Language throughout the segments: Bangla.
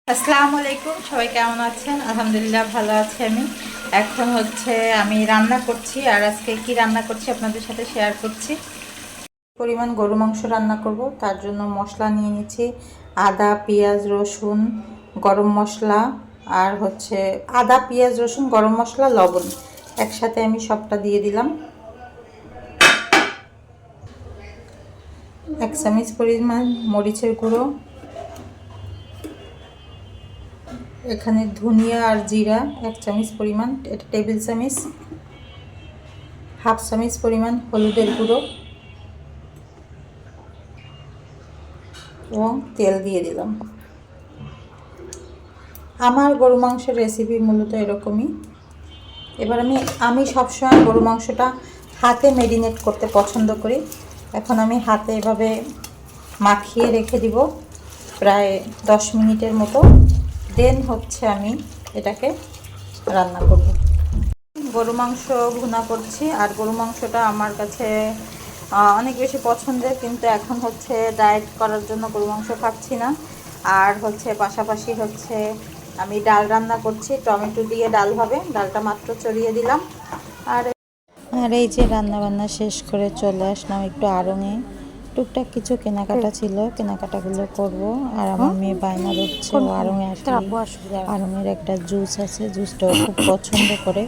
আসসালামু আলাইকুম, সবাই কেমন আছেন? আলহামদুলিল্লাহ ভালো আছি। এখন আমি রান্না করছি, আর আজকে কি রান্না করছি আপনাদের সাথে শেয়ার করছি। পরিমাণ গরু মাংস রান্না করব, তার জন্য মশলা নিয়ে নিচ্ছি। আদা, পেঁয়াজ, রসুন, গরম মশলা, আর আদা, পেঁয়াজ, রসুন, গরম মশলা, লবণ একসাথে আমি সবটা দিয়ে দিলাম। 1 চামচ পরিমাণ মরিচের গুঁড়ো, এখানে ধনিয়া আর জিরা 1 চামচ পরিমাণ, এটা টেবিল চামচ। 1/2 চামচ পরিমাণ হলুদের গুঁড়ো এবং তেল দিয়ে দিলাম। আমার গরু মাংসের রেসিপি মূলত এরকমই। এবার আমি সবসময় গরু মাংসটা হাতে মেরিনেট করতে পছন্দ করি। এখন আমি হাতে এভাবে মাখিয়ে রেখে দিব প্রায় 10 মিনিটের মতো। দেন আমি এটাকে রান্না করব। গরু মাংস ভুনা করছি, আর গরু মাংসটা আমার কাছে অনেক বেশি পছন্দের, কিন্তু এখন ডায়েট করার জন্য গরু মাংস খাচ্ছি না। আর পাশাপাশি আমি ডাল রান্না করছি, টমেটো দিয়ে ডাল হবে, ডালটা মাত্র চড়িয়ে দিলাম। আর এই যে রান্না বান্না শেষ করে চলে আসলাম একটু আড়ঙে। টুকটাক কিছু কেনাকাটা ছিল, কেনাকাটাগুলো করব। আর আমার মেয়ে বায়না ধরছে ও আড়ঙে আসলে আড়ঙের একটা জুস আছে, জুসটাও খুব পছন্দ করে।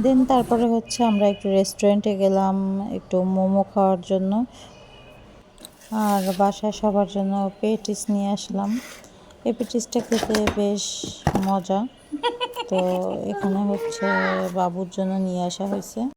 দেন তারপরে আমরা একটু রেস্টুরেন্টে গেলাম একটু মোমো খাওয়ার জন্য, আর বাসায় সবার জন্য পেটিস নিয়ে আসলাম। এই পেটিসটা খেতে বেশ মজা, তো এখানে বাবুর জন্য নিয়ে আসা হয়েছে।